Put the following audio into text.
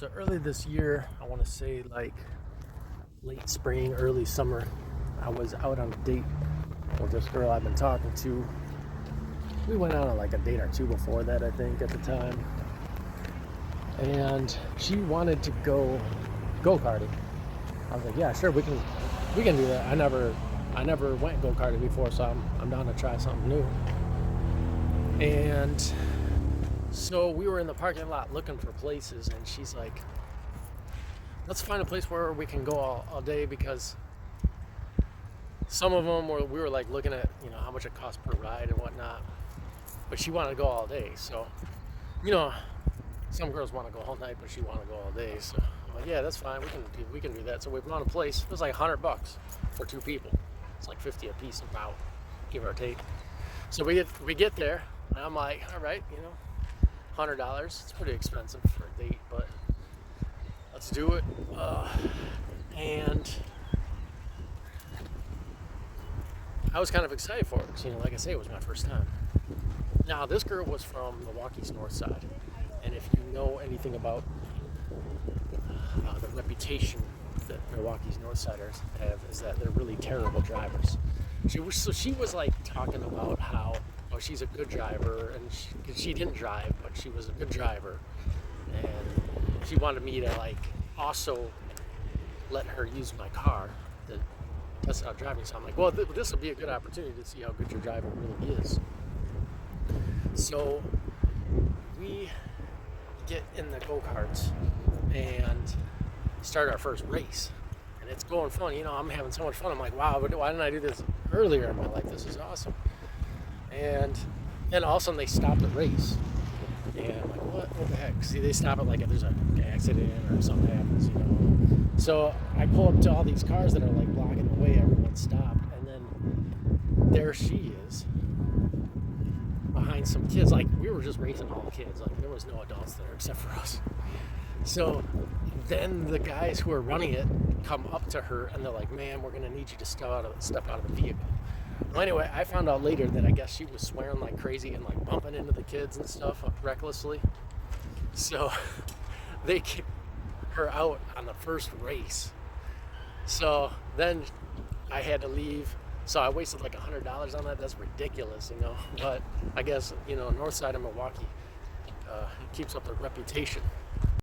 So early this year, I want to say like late spring, early summer, I was out on a date with this girl I've been talking to. We went out on like a date or two before that, I think, at the time. And she wanted to go-karting. I was like, yeah, sure, we can do that. I never went go-karting before, so I'm down to try something new. And so we were in the parking lot looking for places, and she's like, let's find a place where we can go all day, because some of them we were like looking at, how much it costs per ride and whatnot. But she wanted to go all day. So, some girls want to go all night, but she wanted to go all day. So I'm like, yeah, that's fine. We can do that. So we found a place. It was like $100 for two people. It's like 50 a piece, about, give or take. So we get there, and I'm like, all right, $100. It's pretty expensive for a date, but let's do it. And I was kind of excited for it because, like I say, it was my first time. Now, this girl was from Milwaukee's north side, and if you know anything about the reputation that Milwaukee's north siders have, is that they're really terrible drivers. She was like talking about how she's a good driver, and she didn't drive, but she was a good driver, and she wanted me to like also let her use my car to test out driving. So I'm like, well, this will be a good opportunity to see how good your driver really is. So we get in the go-karts and start our first race, and it's going fun. I'm having so much fun. I'm like, wow, why didn't I do this earlier in my life? This is awesome. And then all of a sudden they stop the race, and I'm like, what the heck? See, they stop it like if there's an accident or something happens, So I pull up to all these cars that are like blocking the way. Everyone stopped, and then there she is behind some kids. Like, we were just racing all kids. Like, there was no adults there except for us. So then the guys who are running it come up to her, and they're like, man, we're gonna need you to step out of the vehicle. Well, anyway, I found out later that I guess she was swearing like crazy and like bumping into the kids and stuff recklessly. So they kicked her out on the first race. So then I had to leave. So I wasted like $100 on that. That's ridiculous, But I guess, north side of Milwaukee keeps up their reputation.